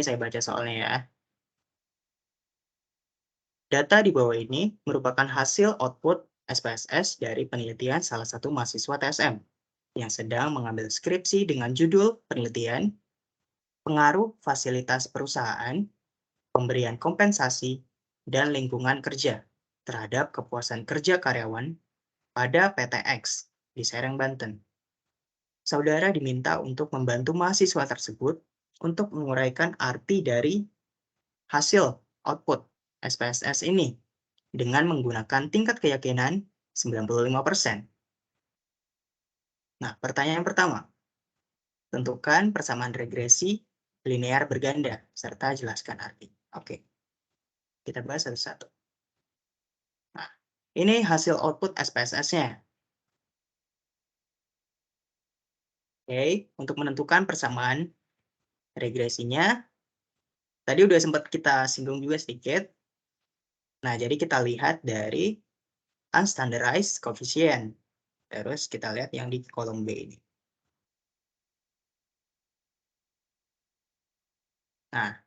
Ini saya baca soalnya ya. Data di bawah ini merupakan hasil output SPSS dari penelitian salah satu mahasiswa TSM yang sedang mengambil skripsi dengan judul penelitian pengaruh fasilitas perusahaan, pemberian kompensasi, dan lingkungan kerja terhadap kepuasan kerja karyawan pada PT X di Serang, Banten. Saudara diminta untuk membantu mahasiswa tersebut untuk menguraikan arti dari hasil output SPSS ini dengan menggunakan tingkat keyakinan 95%. Nah, pertanyaan pertama, tentukan persamaan regresi linear berganda serta jelaskan arti. Oke, kita bahas satu-satu. Nah, ini hasil output SPSS-nya. Oke, untuk menentukan persamaan regresinya, tadi udah sempat kita singgung juga sedikit. Nah, jadi kita lihat dari unstandardized coefficient. Terus kita lihat yang di kolom B ini. Nah,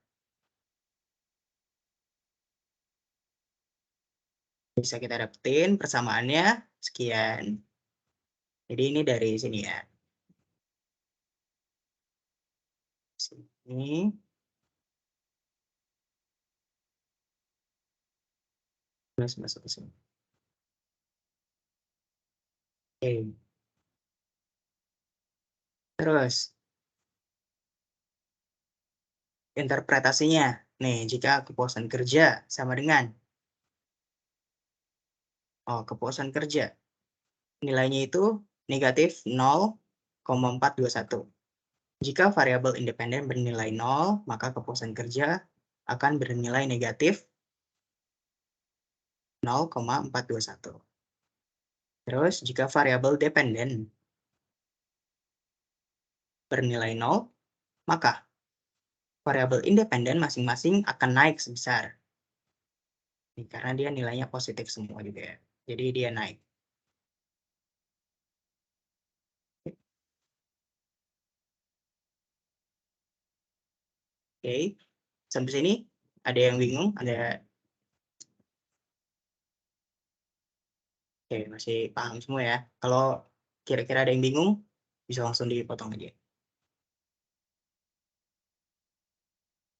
bisa kita dapetin persamaannya sekian. Jadi ini dari sini ya. Sini. Terus masuk ke sini. Oke. Terus interpretasinya. Nih, jika kepuasan kerja sama dengan kepuasan kerja. Nilainya itu negatif 0,421. Jika variabel independen bernilai 0, maka kepuasan kerja akan bernilai negatif 0,421. Terus, jika variabel dependen bernilai 0, maka variabel independen masing-masing akan naik sebesar. Karena dia nilainya positif semua juga ya. Jadi dia naik. Oke, sampai sini ada yang bingung? Oke, masih paham semua ya. Kalau kira-kira ada yang bingung, bisa langsung dipotong aja.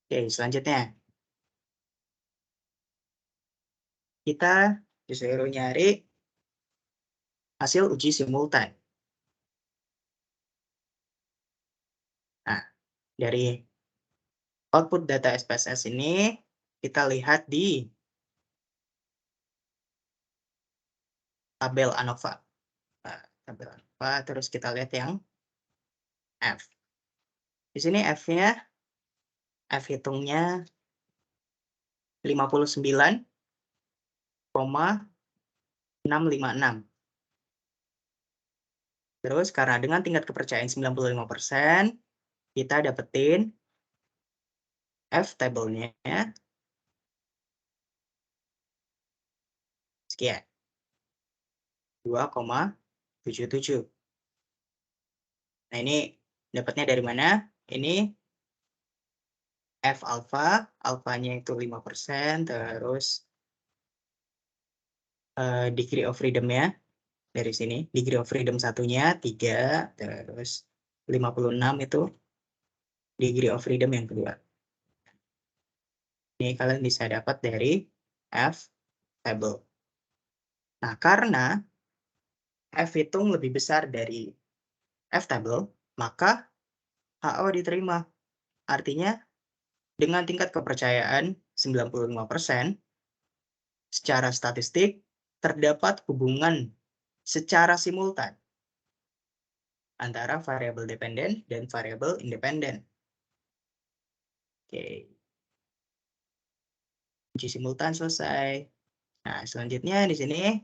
Oke, selanjutnya. Kita disuruh nyari hasil uji simultan. Nah, dari output data SPSS ini, kita lihat di tabel ANOVA. Nah, tabel ANOVA, terus kita lihat yang F. Di sini F-nya, F hitungnya 59,656. Terus karena dengan tingkat kepercayaan 95%, kita dapetin F tabelnya sekian. 2,77. Nah, ini dapatnya dari mana? Ini F alpha, alfanya itu 5%, terus degree of freedom-nya dari sini. Degree of freedom satunya 3, terus 56 itu degree of freedom yang kedua. Ini kalian bisa dapat dari F table. Nah, karena F hitung lebih besar dari F table, maka HO diterima. Artinya, dengan tingkat kepercayaan 95%, secara statistik terdapat hubungan secara simultan antara variabel dependen dan variabel independen. Oke. Uji simultan selesai. Nah, selanjutnya di sini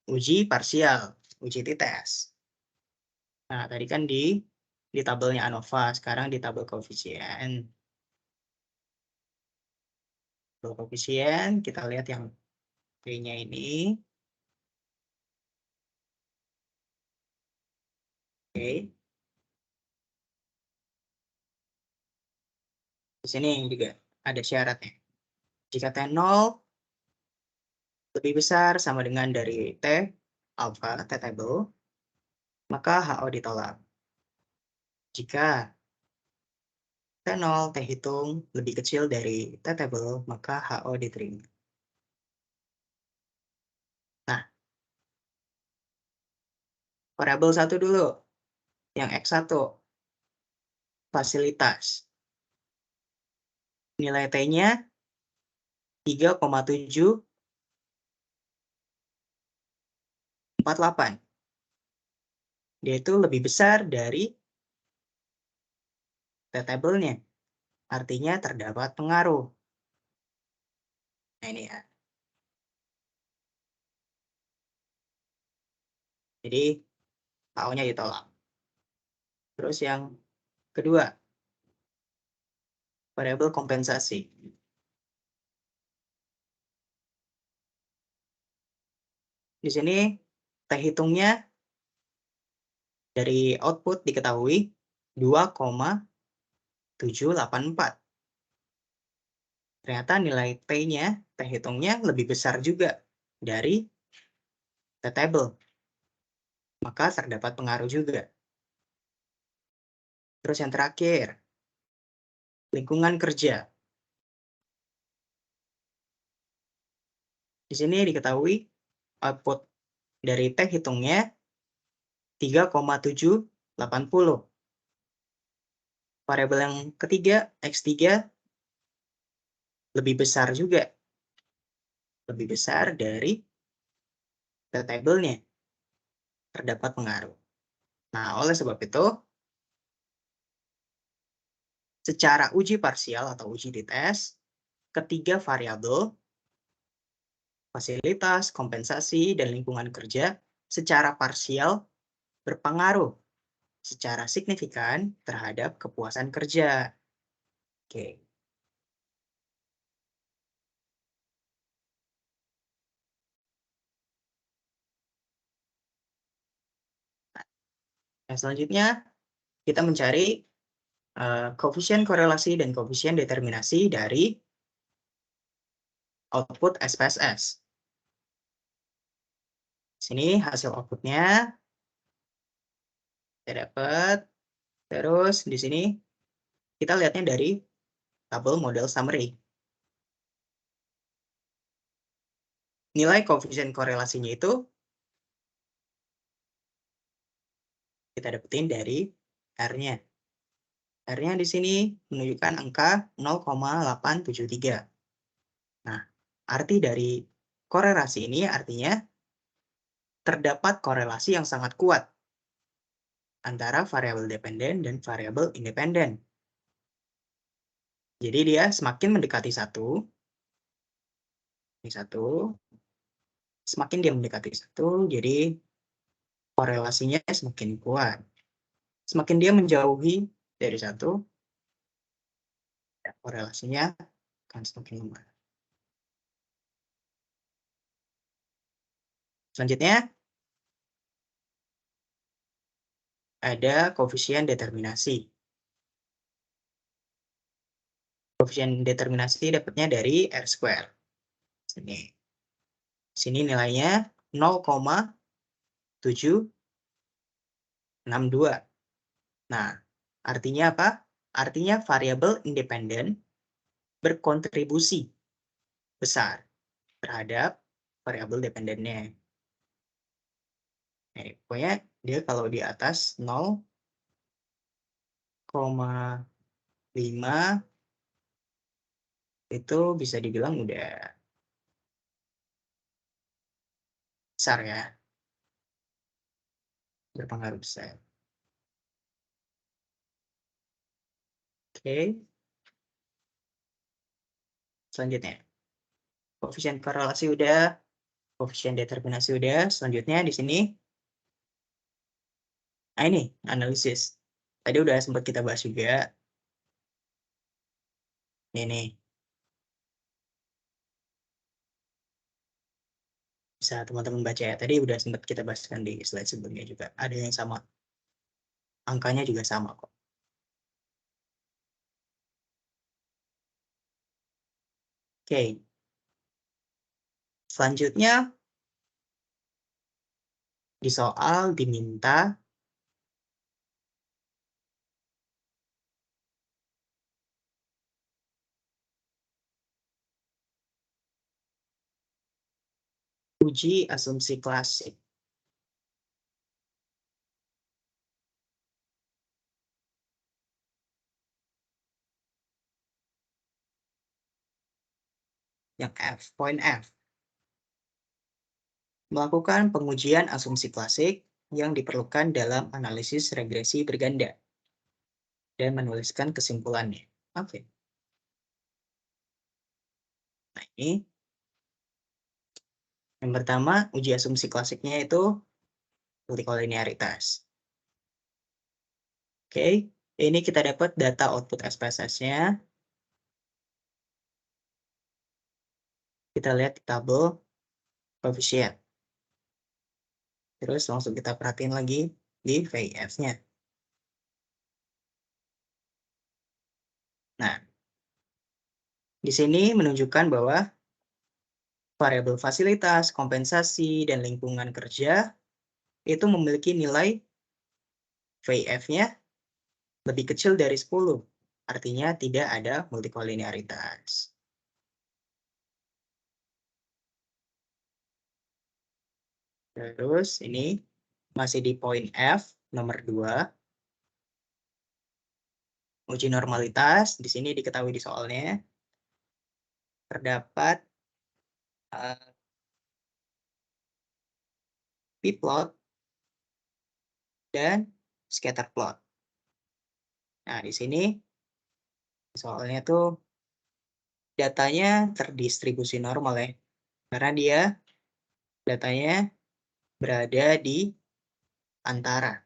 uji parsial, uji t-test. Nah, tadi kan di tabelnya ANOVA, sekarang di tabel koefisien. Tabel koefisien, kita lihat yang P-nya ini. Oke. Di sini juga ada syaratnya. Jika T0 lebih besar sama dengan dari T alpha T-table, maka HO ditolak. Jika T0 T hitung lebih kecil dari T-table, maka HO diterima. Nah, variabel 1 dulu, yang X1, fasilitas. Nilai T-nya 3,748. Dia itu lebih besar dari T-table-nya. Artinya terdapat pengaruh. Nah, ini ya. Jadi, HO-nya ditolak. Terus yang kedua, variabel kompensasi. Di sini T hitungnya dari output diketahui 2,784. Ternyata nilai T-nya, T hitungnya lebih besar juga dari T-table. Maka terdapat pengaruh juga. Terus yang terakhir, lingkungan kerja. Di sini diketahui output dari T hitungnya 3,780. Variabel yang ketiga, X3, lebih besar juga. Lebih besar dari T-table-nya. Terdapat pengaruh. Nah, oleh sebab itu, secara uji parsial atau uji dites, ketiga variabel, fasilitas, kompensasi, dan lingkungan kerja, secara parsial berpengaruh secara signifikan terhadap kepuasan kerja. Oke. Nah, selanjutnya kita mencari koefisien korelasi dan koefisien determinasi dari output SPSS. Sini hasil outputnya kita dapat. Terus di sini kita lihatnya dari tabel model summary. Nilai koefisien korelasinya itu kita dapetin dari R-nya. R-nya di sini menunjukkan angka 0,873. Nah, arti dari korelasi ini artinya terdapat korelasi yang sangat kuat antara variabel dependen dan variabel independen. Jadi dia semakin mendekati satu, ini satu, semakin dia mendekati satu, jadi korelasinya semakin kuat. Semakin dia menjauhi dari satu, korelasinya akan semakin lemah. Selanjutnya, ada koefisien determinasi. Koefisien determinasi dapatnya dari R². Sini nilainya 0,762. Nah, artinya apa? Artinya variabel independen berkontribusi besar terhadap variabel dependennya. Nah, pokoknya dia kalau di atas 0,5 itu bisa dibilang udah besar ya. Berpengaruh besar. Oke. Selanjutnya. Koefisien korelasi udah, koefisien determinasi udah. Selanjutnya di sini. Nah ini, analisis. Tadi udah sempat kita bahas juga. Ini. Bisa teman-teman baca ya. Tadi udah sempat kita bahaskan di slide sebelumnya juga. Ada yang sama. Angkanya juga sama kok. Oke. Selanjutnya, di soal diminta uji asumsi klasik. Yang F, poin F. Melakukan pengujian asumsi klasik yang diperlukan dalam analisis regresi berganda. Dan menuliskan kesimpulannya. Oke. Nah, ini. Yang pertama, uji asumsi klasiknya itu multikolinearitas. Oke, ini kita dapat data output SPSS-nya. Kita lihat di tabel koefisien. Terus langsung kita perhatiin lagi di VIF-nya. Nah, di sini menunjukkan bahwa variabel fasilitas, kompensasi, dan lingkungan kerja itu memiliki nilai VIF-nya lebih kecil dari 10. Artinya tidak ada multikolinearitas. Terus ini masih di poin F nomor 2. Uji normalitas, di sini diketahui di soalnya, terdapat p-plot dan scatter plot. Nah, di sini soalnya tuh datanya terdistribusi normal ya, karena dia datanya berada di antara,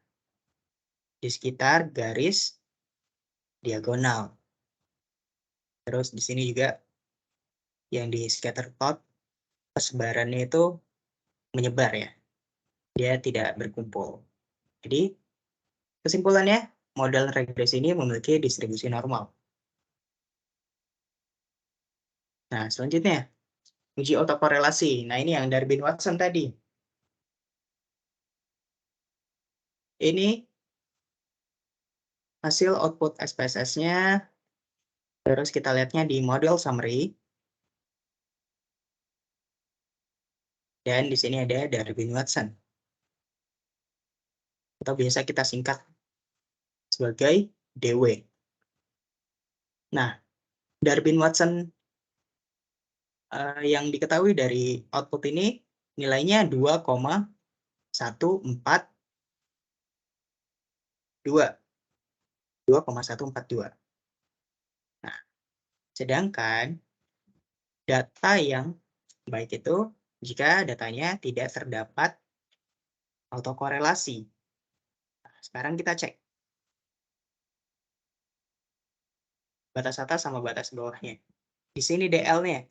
di sekitar garis diagonal. Terus di sini juga yang di scatter plot persebarannya itu menyebar ya, dia tidak berkumpul. Jadi kesimpulannya, model regresi ini memiliki distribusi normal. Nah, selanjutnya, uji autokorelasi. Nah, ini yang Darwin-Watson tadi. Ini hasil output SPSS-nya. Terus kita lihatnya di model summary. Dan di sini ada Darwin-Watson. Atau biasa kita singkat sebagai DW. Nah, Darwin-Watson yang diketahui dari output ini nilainya 2,142. Nah, sedangkan data yang baik itu jika datanya tidak terdapat autokorelasi. Nah, sekarang kita cek batas atas sama batas bawahnya. Di sini DL-nya.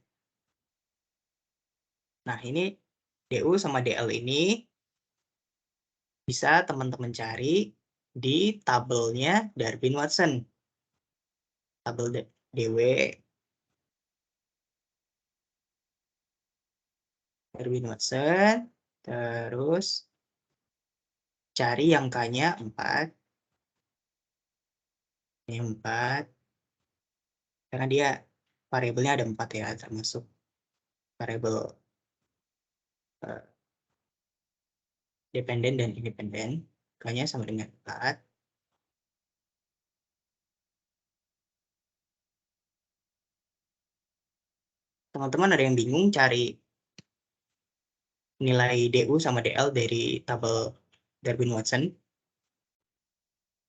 Nah, ini DU sama DL ini bisa teman-teman cari di tabelnya Darwin-Watson. Tabel DW, Darwin-Watson, terus cari angkanya 4. Ini 4. Karena dia variabelnya ada 4 ya, termasuk variabel dependen dan independen. Angkanya sama dengan 4. Teman-teman ada yang bingung cari nilai DU sama DL dari tabel Darwin-Watson?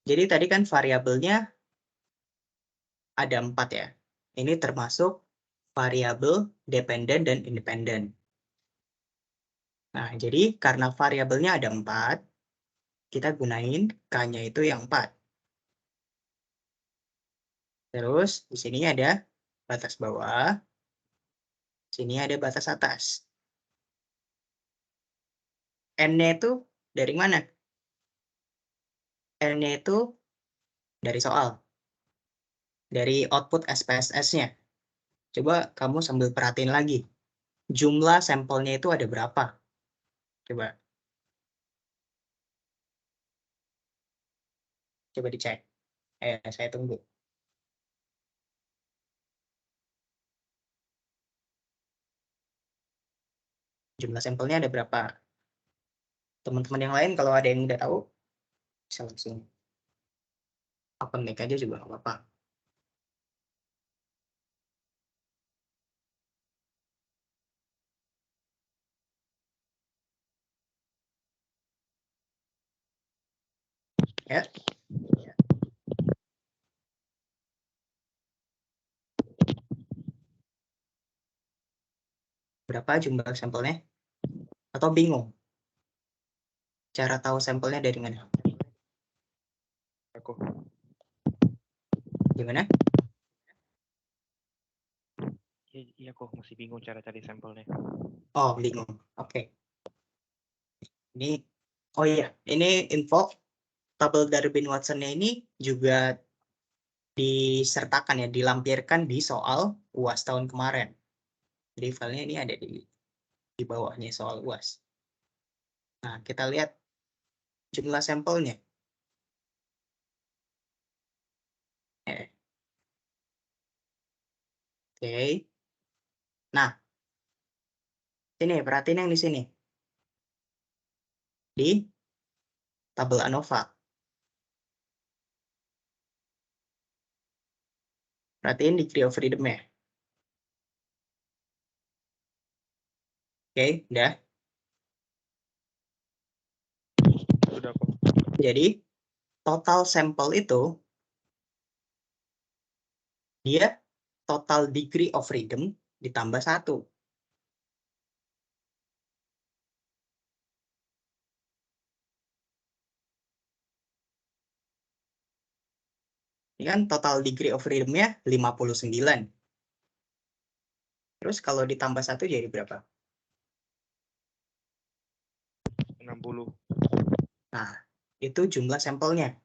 Jadi tadi kan variabelnya ada 4 ya. Ini termasuk variabel dependen dan independen. Nah, jadi karena variabelnya ada 4, kita gunain K-nya itu yang 4. Terus di sini ada batas bawah, sini ada batas atas. N-nya itu dari mana? N-nya itu dari soal. Dari output SPSS-nya. Coba kamu sambil perhatiin lagi. Jumlah sampelnya itu ada berapa? Coba. Coba dicek. Saya tunggu. Jumlah sampelnya ada berapa? Teman-teman yang lain kalau ada yang udah tahu, bisa langsung open mic aja juga nggak apa-apa. Ya. Berapa jumlah sampelnya? Atau bingung? Cara tahu sampelnya dari mana? Aku. Gimana? Iya kok masih bingung cara cari sampelnya. Oh, bingung. Oke. Ini, oh iya, ini info tabel Darwin-Watson-nya ini juga disertakan ya, dilampirkan di soal UAS tahun kemarin. Jadi filenya ini ada di bawahnya soal UAS. Nah, kita lihat jumlah sampelnya. Oke. Nah, ini perhatiin yang di sini. Di tabel ANOVA. Perhatiin degree of freedom-nya. Oke, udah. Sudah kok. Jadi, total sampel itu, dia total degree of freedom ditambah 1. Ini kan total degree of freedom-nya 59. Terus kalau ditambah 1 jadi berapa? 60. Nah, itu jumlah sampelnya.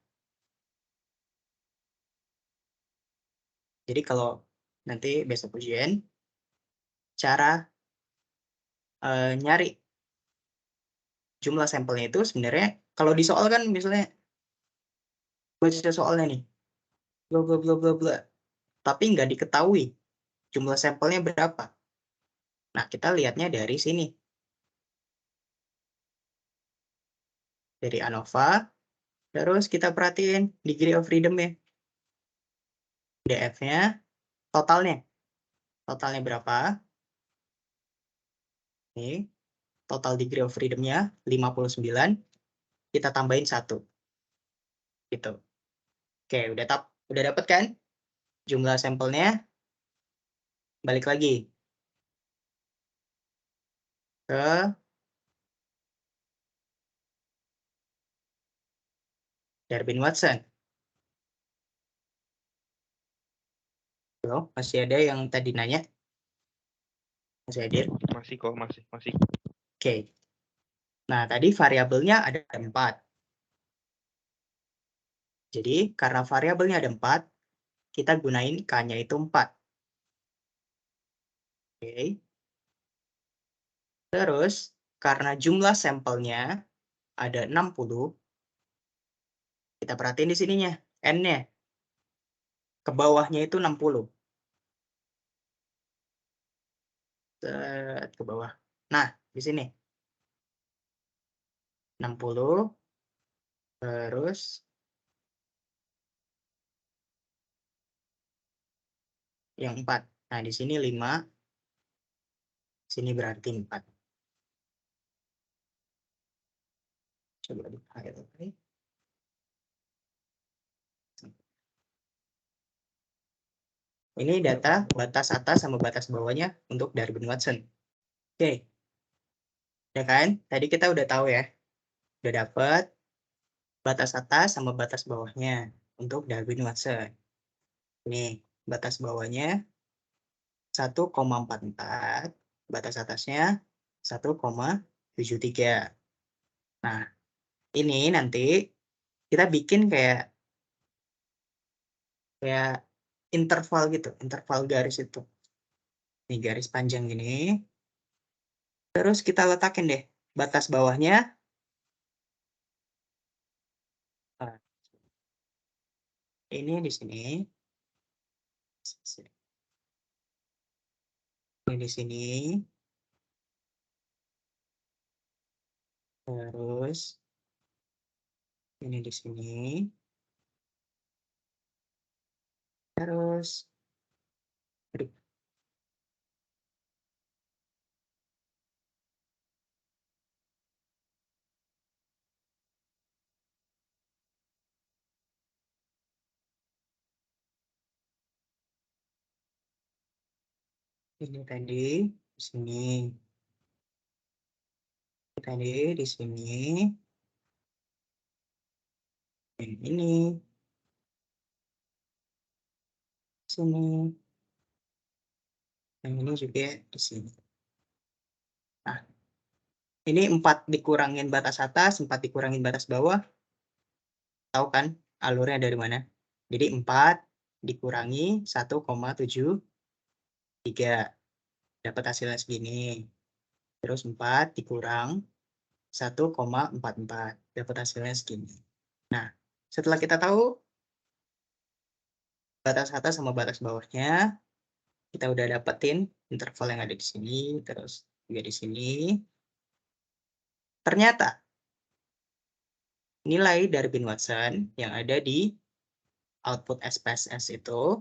Jadi kalau nanti besok ujian, cara nyari jumlah sampelnya itu sebenarnya, kalau di soal kan misalnya, baca soalnya nih, bla bla bla bla bla, tapi nggak diketahui jumlah sampelnya berapa. Nah, kita lihatnya dari sini. Dari ANOVA, terus kita perhatiin degree of freedom-nya. DF-nya, totalnya. Totalnya berapa? Nih, total degree of freedom-nya 59, kita tambahin 1. Gitu. Oke, udah dapet kan? Jumlah sampelnya, balik lagi ke Darwin-Watson. Halo, masih ada yang tadi nanya? Masih hadir? Masih kok, masih. Oke. Nah, tadi variabelnya ada 4. Jadi, karena variabelnya ada 4, kita gunain K-nya itu 4. Oke. Terus, karena jumlah sampelnya ada 60, kita perhatiin di sininya, N-nya. Ke bawahnya itu 60. Ke bawah. Nah, di sini. 60, terus yang 4. Nah, di sini 5, sini berarti 4. Coba di-highlight. Ini data batas atas sama batas bawahnya untuk Darwin-Watson. Oke. Ya kan? Tadi kita udah tahu ya. Udah dapet batas atas sama batas bawahnya untuk Darwin-Watson. Ini batas bawahnya 1,44, batas atasnya 1,73. Nah, ini nanti kita bikin kayak interval gitu, interval garis itu. Ini garis panjang gini. Terus kita letakin deh batas bawahnya. Nah, ini di sini. Ini di sini. Terus ini di sini. Terus aduh, ini tadi di sini. Tadi di sini. Ini sini. Yang ini juga di sini. Nah, ini 4 dikurangin batas atas, 4 dikurangin batas bawah. Tahu kan alurnya dari mana? Jadi 4 dikurangi 1,73. Dapat hasilnya segini. Terus 4 dikurang 1,44. Dapat hasilnya segini. Nah, setelah kita tahu batas atas sama batas bawahnya, kita udah dapetin interval yang ada di sini, terus juga di sini. Ternyata nilai Darwin-Watson yang ada di output SPSS itu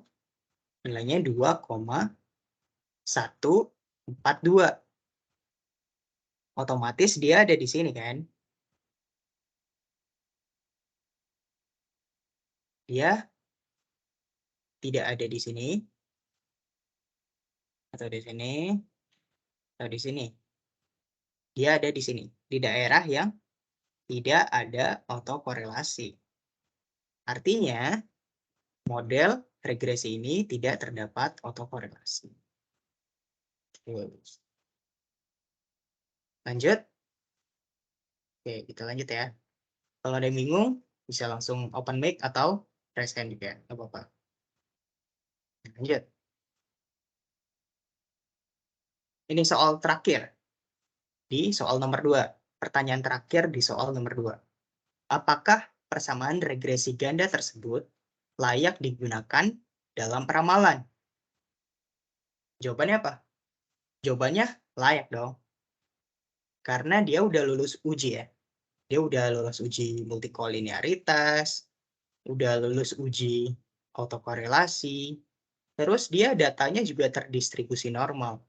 nilainya 2,142. Otomatis dia ada di sini kan? Dia tidak ada di sini, atau di sini, atau di sini. Dia ada di sini, di daerah yang tidak ada autokorelasi. Artinya, model regresi ini tidak terdapat autokorelasi. Lanjut. Oke, kita lanjut ya. Kalau ada yang bingung, bisa langsung open mic atau raise hand juga, nggak apa-apa. Lanjut. Ini soal terakhir. Di soal nomor 2. Pertanyaan terakhir di soal nomor 2. Apakah persamaan regresi ganda tersebut layak digunakan dalam peramalan? Jawabannya apa? Jawabannya layak dong. Karena dia udah lulus uji ya. Dia udah lulus uji multikolinearitas, udah lulus uji autokorelasi, terus dia datanya juga terdistribusi normal.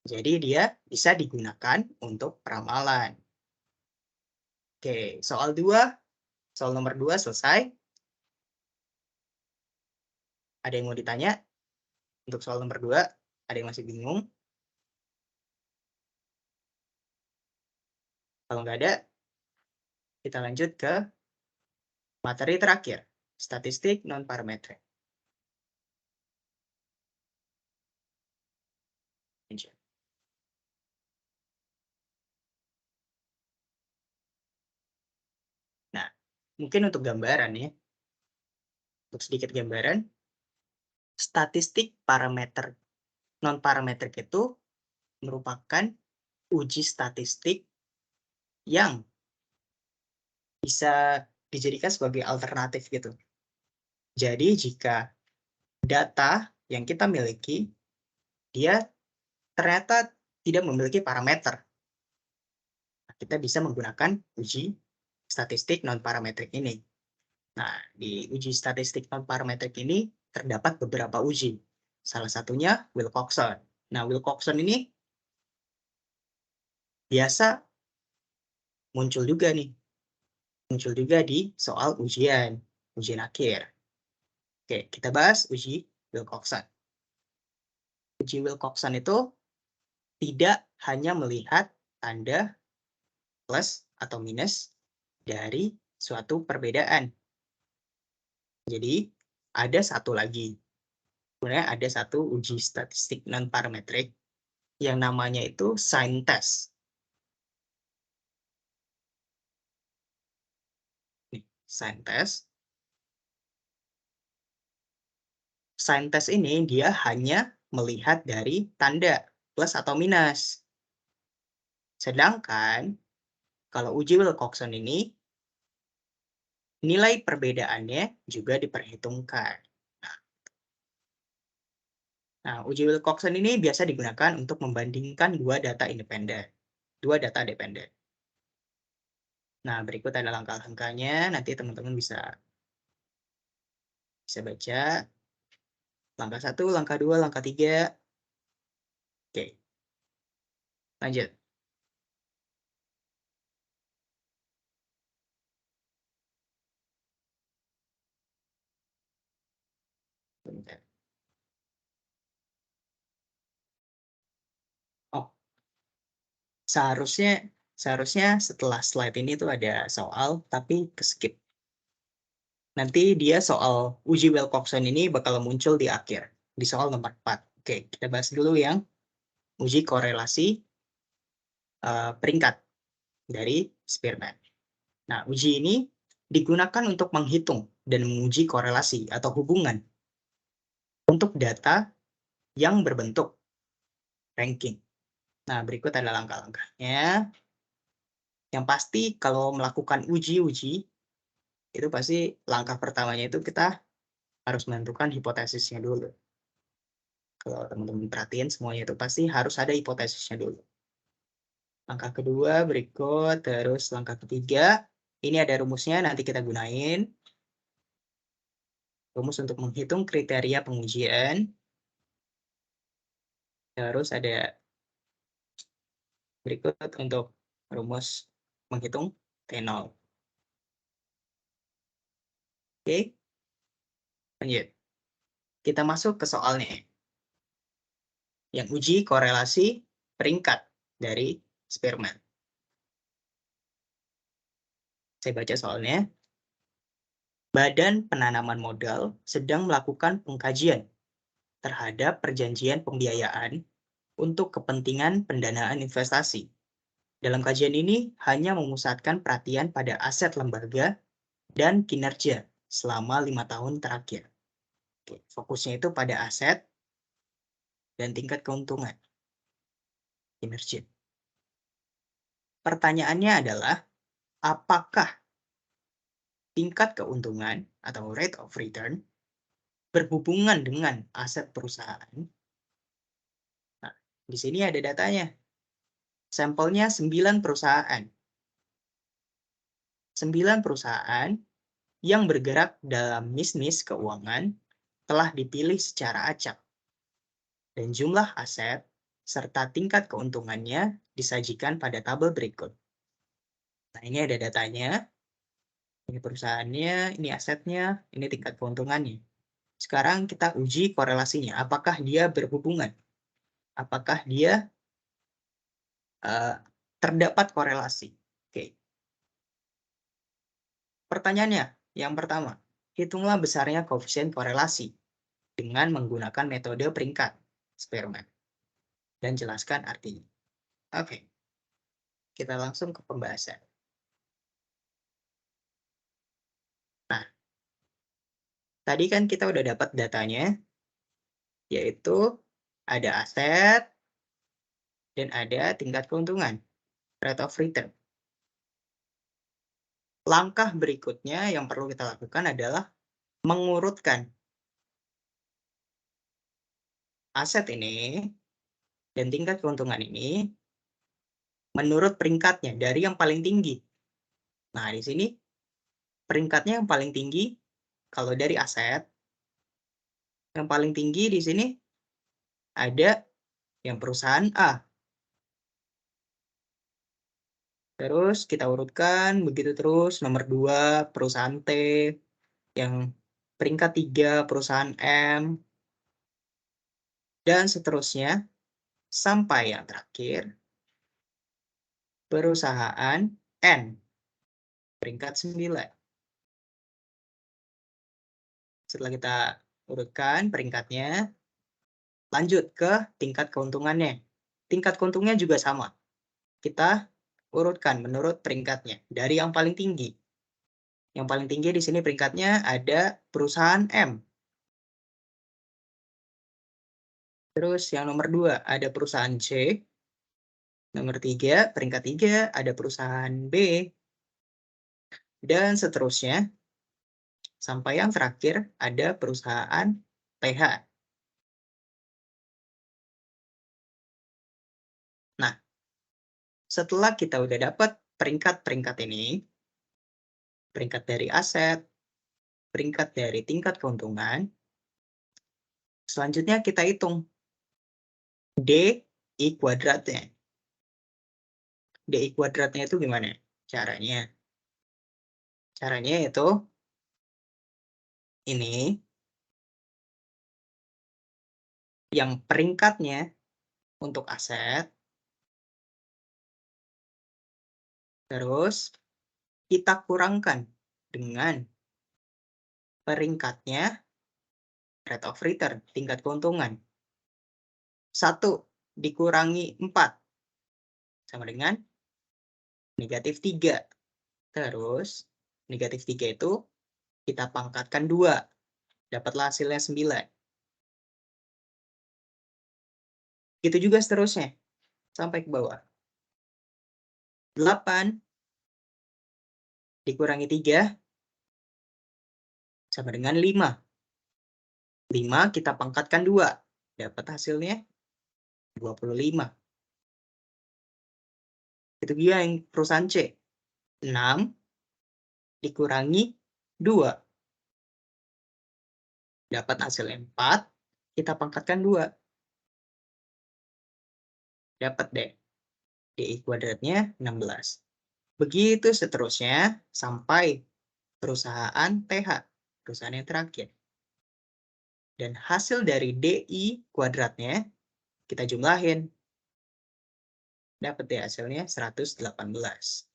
Jadi dia bisa digunakan untuk peramalan. Oke, soal nomor 2 selesai. Ada yang mau ditanya? Untuk soal nomor 2, ada yang masih bingung? Kalau nggak ada, kita lanjut ke materi terakhir, statistik non-parametrik. Nah, mungkin untuk gambaran ya, untuk sedikit gambaran, statistik parameter non-parametrik itu merupakan uji statistik yang bisa dijadikan sebagai alternatif gitu. Jadi jika data yang kita miliki, dia ternyata tidak memiliki parameter, kita bisa menggunakan uji statistik non-parametrik ini. Nah, di uji statistik non-parametrik ini terdapat beberapa uji. Salah satunya Wilcoxon. Nah, Wilcoxon ini biasa muncul juga nih. Muncul juga di soal ujian akhir. Oke, kita bahas uji Wilcoxon. Uji Wilcoxon itu tidak hanya melihat tanda plus atau minus dari suatu perbedaan. Jadi, ada satu lagi. Sebenarnya ada satu uji statistik non-parametrik yang namanya itu sign test. Nih, sign test. Sign test ini dia hanya melihat dari tanda plus atau minus. Sedangkan kalau uji Wilcoxon ini, nilai perbedaannya juga diperhitungkan. Nah, uji Wilcoxon ini biasa digunakan untuk membandingkan dua data dependen. Nah, berikut ada langkah-langkahnya, nanti teman-teman bisa baca. Langkah 1, langkah 2, langkah 3. Oke, lanjut. Bentar. Oh, seharusnya setelah slide ini tuh ada soal, tapi ke-skip. Nanti dia soal uji Wilcoxon ini bakal muncul di akhir, di soal nomor 4. Oke, kita bahas dulu yang uji korelasi peringkat dari Spearman. Nah, uji ini digunakan untuk menghitung dan menguji korelasi atau hubungan untuk data yang berbentuk ranking. Nah, berikut ada langkah-langkahnya. Yang pasti kalau melakukan uji-uji, itu pasti langkah pertamanya itu kita harus menentukan hipotesisnya dulu. Kalau teman-teman perhatiin semuanya itu pasti harus ada hipotesisnya dulu. Langkah kedua berikut, terus langkah ketiga, ini ada rumusnya nanti kita gunain. Rumus untuk menghitung kriteria pengujian. Terus ada berikut untuk rumus menghitung T0. Oke, lanjut. Kita masuk ke soalnya. Yang uji korelasi peringkat dari Spearman. Saya baca soalnya. Badan Penanaman Modal sedang melakukan pengkajian terhadap perjanjian pembiayaan untuk kepentingan pendanaan investasi. Dalam kajian ini hanya memusatkan perhatian pada aset lembaga dan kinerja selama 5 tahun terakhir. Oke, fokusnya itu pada aset dan tingkat keuntungan kinerja. Pertanyaannya adalah, apakah tingkat keuntungan atau rate of return berhubungan dengan aset perusahaan? Nah, di sini ada datanya. Sampelnya 9 perusahaan. 9 perusahaan yang bergerak dalam bisnis keuangan telah dipilih secara acak. Dan jumlah aset serta tingkat keuntungannya disajikan pada tabel berikut. Nah, ini ada datanya. Ini perusahaannya, ini asetnya, ini tingkat keuntungannya. Sekarang kita uji korelasinya. Apakah dia berhubungan? Apakah dia terdapat korelasi? Oke. Pertanyaannya, yang pertama, hitunglah besarnya koefisien korelasi dengan menggunakan metode peringkat Spearman. Dan jelaskan artinya. Oke. Kita langsung ke pembahasan. Nah, tadi kan kita udah dapat datanya, yaitu ada aset dan ada tingkat keuntungan, rate of return. Langkah berikutnya yang perlu kita lakukan adalah mengurutkan aset ini dan tingkat keuntungan ini menurut peringkatnya dari yang paling tinggi. Nah, di sini peringkatnya yang paling tinggi kalau dari aset, yang paling tinggi di sini ada yang perusahaan A. Terus kita urutkan begitu terus, nomor 2 perusahaan T, yang peringkat 3 perusahaan M, dan seterusnya sampai yang terakhir perusahaan N, peringkat 9. Setelah kita urutkan peringkatnya, lanjut ke tingkat keuntungannya. Tingkat keuntungannya juga sama. Kita urutkan menurut peringkatnya dari yang paling tinggi. Yang paling tinggi di sini peringkatnya ada perusahaan M. Terus yang nomor 2 ada perusahaan C. Nomor 3, peringkat 3 ada perusahaan B. Dan seterusnya, sampai yang terakhir ada perusahaan TH. Nah, setelah kita udah dapat peringkat-peringkat ini, peringkat dari aset, peringkat dari tingkat keuntungan, selanjutnya kita hitung DI kuadratnya. DI kuadratnya itu gimana caranya? Caranya itu ini, yang peringkatnya untuk aset, terus kita kurangkan dengan peringkatnya rate of return, tingkat keuntungan. 1 dikurangi 4 sama dengan -3. Terus -3 itu kita pangkatkan 2, dapatlah hasilnya 9. Itu juga seterusnya, sampai ke bawah. 8 dikurangi 3 sama dengan 5. 5 kita pangkatkan 2, dapat hasilnya 25. Itu dia yang perusahaan C. 6 dikurangi 2. Dapat hasilnya 4, kita pangkatkan 2. Dapat deh. DI kuadratnya 16. Begitu seterusnya sampai perusahaan TH, perusahaan yang terakhir. Dan hasil dari DI kuadratnya kita jumlahin. Dapat deh hasilnya 118.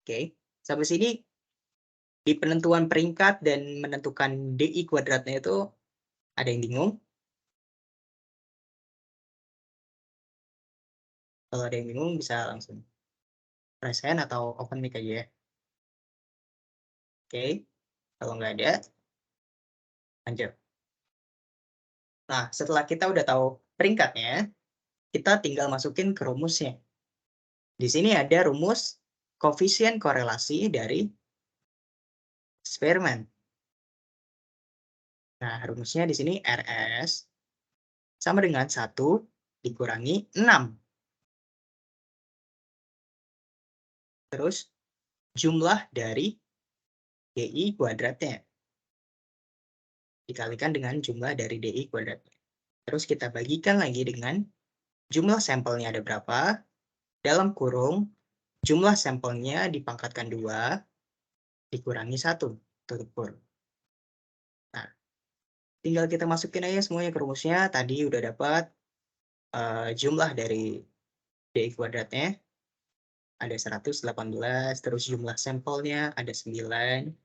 Oke, sampai sini di penentuan peringkat dan menentukan DI kuadratnya itu ada yang bingung? Kalau ada yang bingung bisa langsung raise hand atau open mic aja ya. Oke, kalau nggak ada, lanjut. Nah, setelah kita udah tahu peringkatnya, kita tinggal masukin ke rumusnya. Di sini ada rumus koefisien korelasi dari Spearman. Nah, rumusnya di sini RS sama dengan 1 dikurangi 6. Terus jumlah dari DI kuadratnya dikalikan dengan jumlah dari DI kuadratnya. Terus kita bagikan lagi dengan jumlah sampelnya ada berapa, dalam kurung jumlah sampelnya dipangkatkan 2 dikurangi 1, tutup kurung. Nah, tinggal kita masukin aja semuanya ke rumusnya. Tadi udah dapat jumlah dari DI kuadratnya ada 118, terus jumlah sampelnya ada 9.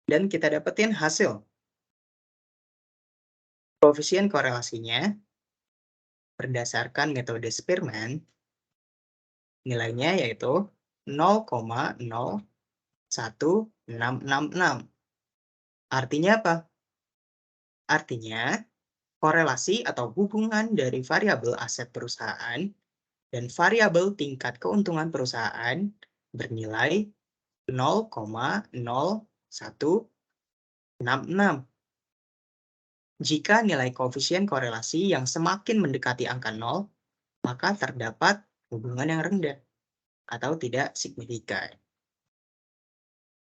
Dan kita dapetin hasil. Koefisien korelasinya berdasarkan metode Spearman, nilainya yaitu 0,01666. Artinya apa? Artinya, korelasi atau hubungan dari variabel aset perusahaan dan variabel tingkat keuntungan perusahaan bernilai 0,0166. Jika nilai koefisien korelasi yang semakin mendekati angka 0, maka terdapat hubungan yang rendah atau tidak signifikan.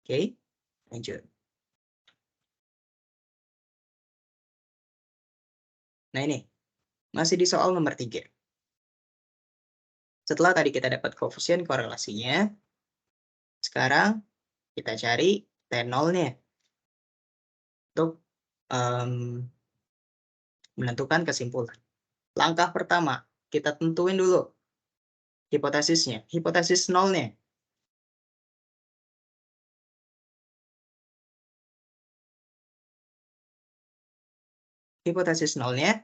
Oke, lanjut. Nah ini, masih di soal nomor 3. Setelah tadi kita dapat koefisien korelasinya, sekarang kita cari T0-nya untuk menentukan kesimpulan. Langkah pertama, kita tentuin dulu hipotesisnya, hipotesis nolnya. Hipotesis nolnya,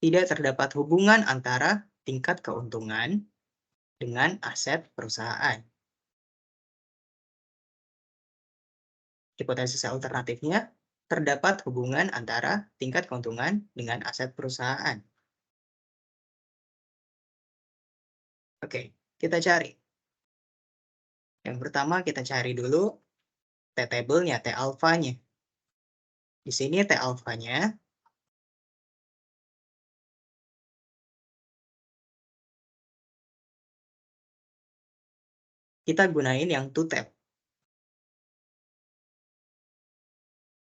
tidak terdapat hubungan antara tingkat keuntungan dengan aset perusahaan. Hipotesis alternatifnya, terdapat hubungan antara tingkat keuntungan dengan aset perusahaan? Oke, kita cari. Yang pertama kita cari dulu T-table-nya, T-alpha-nya. Di sini T-alpha-nya kita gunain yang two-tail.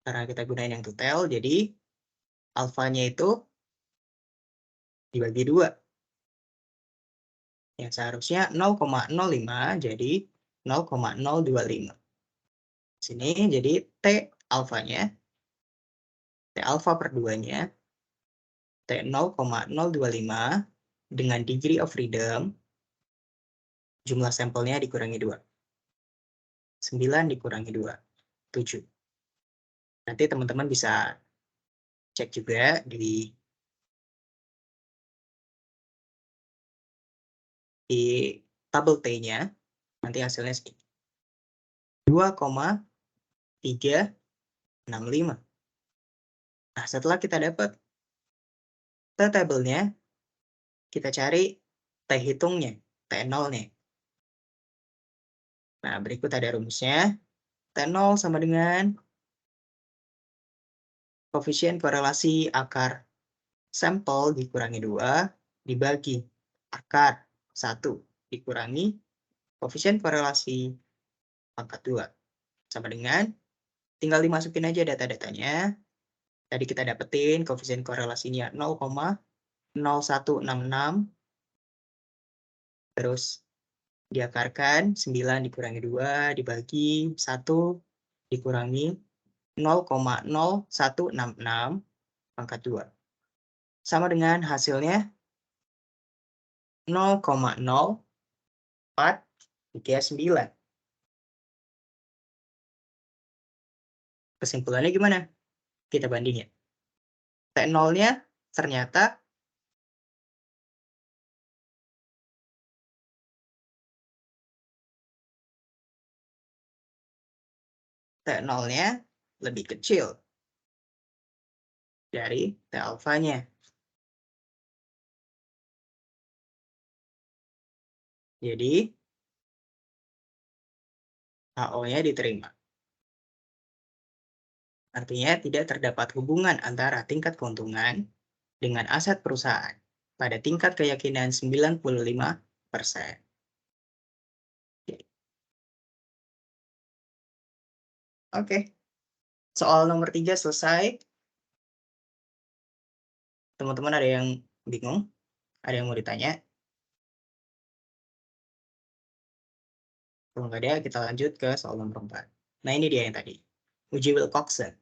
Karena kita gunain yang two-tail, jadi alfanya itu dibagi 2. Yang seharusnya 0,05 jadi 0,025. Sini jadi T alfanya, T alfa per 2-nya, T 0,025 dengan degree of freedom, jumlah sampelnya dikurangi 2. 9 dikurangi 2, 7. Nanti teman-teman bisa cek juga di tabel T-nya, nanti hasilnya segini. 2,365. Nah, setelah kita dapat T-table-nya, kita cari T hitungnya, T0-nya. Nah, berikut ada rumusnya. T0 sama dengan koefisien korelasi akar sampel dikurangi 2 dibagi akar 1 dikurangi koefisien korelasi pangkat 2. Sama dengan, tinggal dimasukin aja data-datanya. Tadi kita dapetin koefisien korelasinya 0,0166. Terus diakarkan 9 dikurangi 2 dibagi 1 dikurangi 0,0166 pangkat 2. Sama dengan hasilnya 0,0439. Kesimpulannya gimana? Kita bandingin. T0-nya ternyata T0-nya lebih kecil dari T alfanya. Jadi, HO-nya diterima. Artinya tidak terdapat hubungan antara tingkat keuntungan dengan aset perusahaan pada tingkat keyakinan 95%. Oke, soal nomor 3 selesai. Teman-teman ada yang bingung? Ada yang mau ditanya? Kalau nggak ada, kita lanjut ke soal nomor 4. Nah, ini dia yang tadi. Uji Wilcoxon.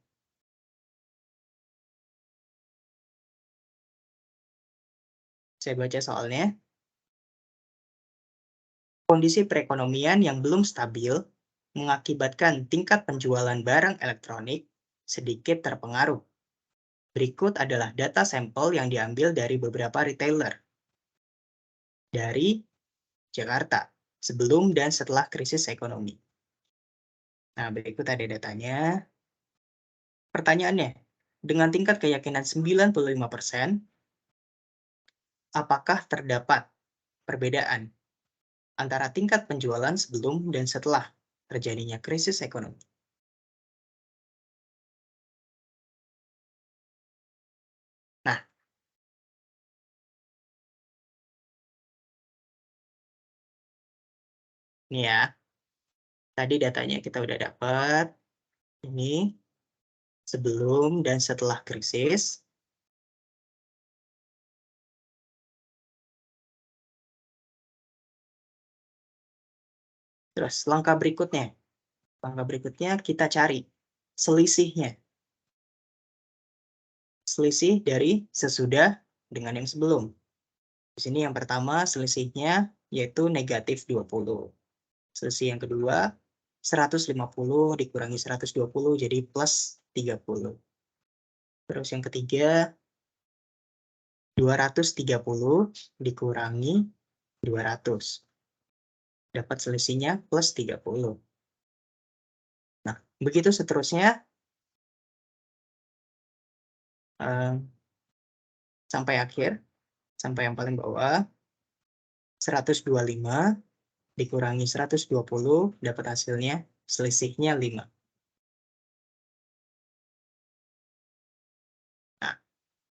Saya baca soalnya. Kondisi perekonomian yang belum stabil mengakibatkan tingkat penjualan barang elektronik sedikit terpengaruh. Berikut adalah data sampel yang diambil dari beberapa retailer dari Jakarta sebelum dan setelah krisis ekonomi. Nah, berikut ada datanya. Pertanyaannya, dengan tingkat keyakinan 95%, apakah terdapat perbedaan antara tingkat penjualan sebelum dan setelah terjadinya krisis ekonomi? Nah, ini ya. Tadi datanya kita udah dapat. Ini sebelum dan setelah krisis. Terus langkah berikutnya. Langkah berikutnya kita cari selisihnya. Selisih dari sesudah dengan yang sebelum. Di sini yang pertama selisihnya yaitu negatif 20. Selisih yang kedua 150 dikurangi 120 jadi plus 30. Terus yang ketiga 230 dikurangi 200. Dapat selisihnya plus 30. Nah, begitu seterusnya sampai akhir, sampai yang paling bawah, 125 dikurangi 120, dapat hasilnya, selisihnya 5. Nah,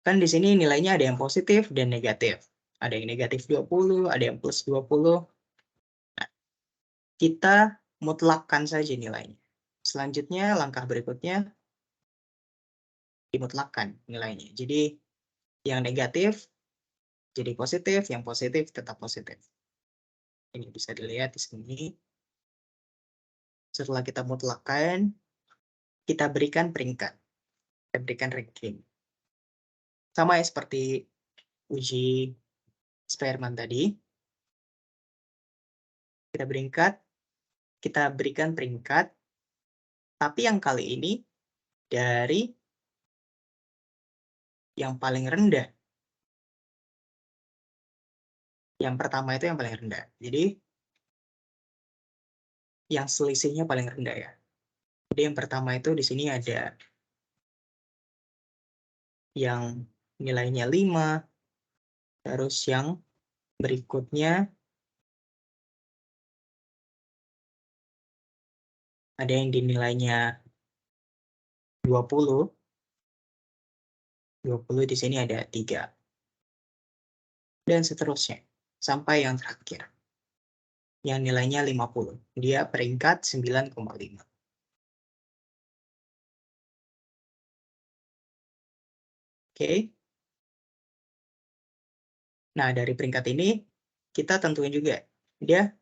kan di sini nilainya ada yang positif dan negatif. Ada yang negatif 20, ada yang plus 20. Nah, kita mutlakkan saja nilainya. Selanjutnya, langkah berikutnya, dimutlakkan nilainya. Jadi, yang negatif jadi positif, yang positif tetap positif. Ini bisa dilihat di sini. Setelah kita mutlakkan, kita berikan peringkat. Kita berikan ranking. Sama ya seperti uji Spearman tadi. Kita berikan peringkat, tapi yang kali ini dari yang paling rendah. Yang pertama itu yang paling rendah. Jadi, yang selisihnya paling rendah ya. Jadi yang pertama itu di sini ada yang nilainya 5, terus yang berikutnya ada yang dinilainya 20. 20 di sini ada 3. Dan seterusnya. Sampai yang terakhir. Yang nilainya 50. Dia peringkat 9,5. Oke. Nah, dari peringkat ini, kita tentuin juga. Dia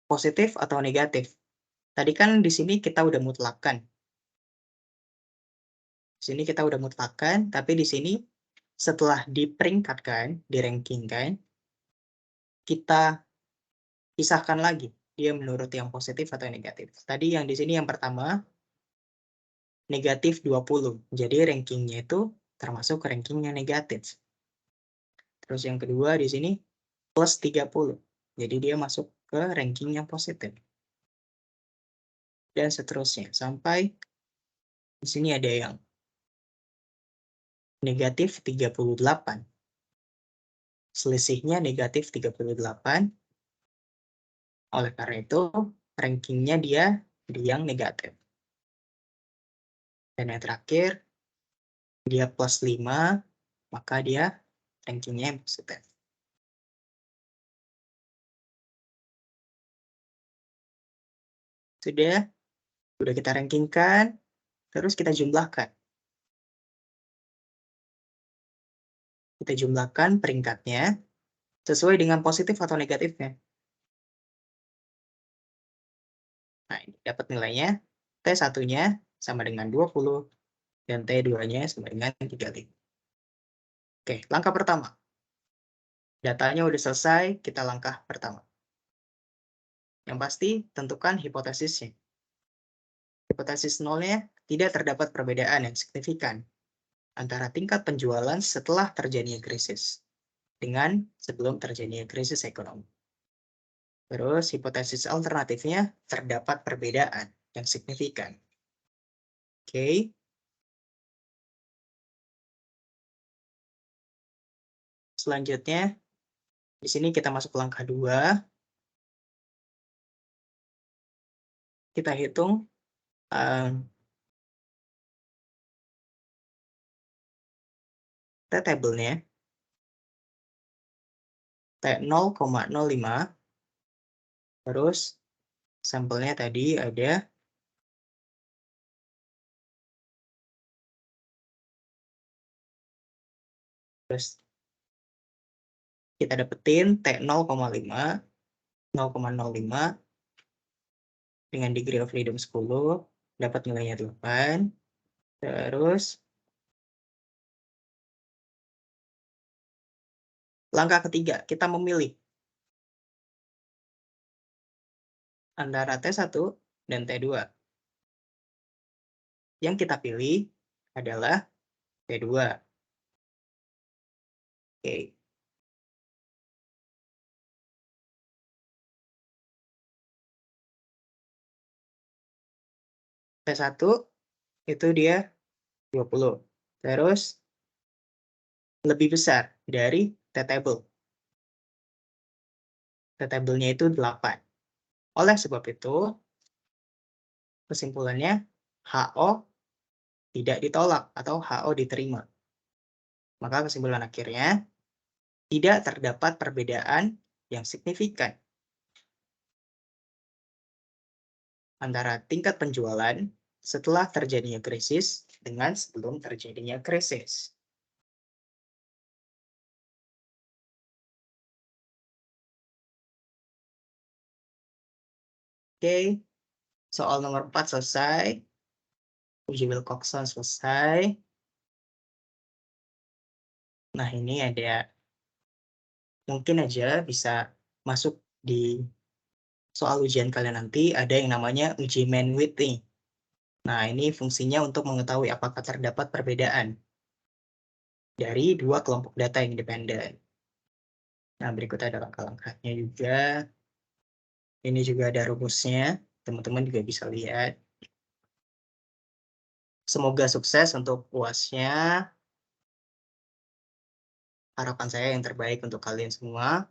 positif atau negatif. Tadi kan di sini kita udah mutlakkan. Di sini kita udah mutlakkan, tapi di sini setelah diperingkatkan, dirankingkan, kita pisahkan lagi dia menurut yang positif atau negatif. Tadi yang di sini yang pertama negatif 20. Jadi rankingnya itu termasuk rankingnya negatif. Terus yang kedua di sini plus 30. Jadi dia masuk ke ranking yang positif. Dan seterusnya sampai di sini ada yang negatif 38. Selisihnya negatif 38. Oleh karena itu, rankingnya dia di yang negatif. Dan yang terakhir, dia plus 5, maka dia rankingnya yang positif. Sudah kita rankingkan, terus kita jumlahkan. Kita jumlahkan peringkatnya sesuai dengan positif atau negatifnya. Nah, ini dapat nilainya. T1-nya sama dengan 20, dan T2-nya sama dengan 35. Oke, langkah pertama. Datanya udah selesai, kita langkah pertama. Yang pasti, tentukan hipotesisnya. Hipotesis nolnya tidak terdapat perbedaan yang signifikan antara tingkat penjualan setelah terjadinya krisis dengan sebelum terjadinya krisis ekonomi. Terus hipotesis alternatifnya terdapat perbedaan yang signifikan. Oke. Selanjutnya, di sini kita masuk ke langkah 2. Kita hitung T-table-nya. T0,05. Terus sampelnya tadi ada terus kita dapetin T0,05 dengan degree of freedom 10, dapat nilainya 8. Terus langkah ketiga, kita memilih antara T1 dan T2. Yang kita pilih adalah T2. Oke. T1 itu dia 20. Terus lebih besar dari T-table. T-table-nya itu 8. Oleh sebab itu, kesimpulannya HO tidak ditolak atau HO diterima. Maka kesimpulan akhirnya, tidak terdapat perbedaan yang signifikan antara tingkat penjualan setelah terjadinya krisis dengan sebelum terjadinya krisis. Oke, soal nomor 4 selesai. Uji Wilcoxon selesai. Nah, ini ada mungkin aja bisa masuk di soal ujian kalian nanti, ada yang namanya uji Mann-Whitney nih. Nah, ini fungsinya untuk mengetahui apakah terdapat perbedaan dari dua kelompok data yang independen. Nah, berikut ada langkah-langkahnya juga. Ini juga ada rumusnya, teman-teman juga bisa lihat. Semoga sukses untuk UAS-nya. Harapan saya yang terbaik untuk kalian semua.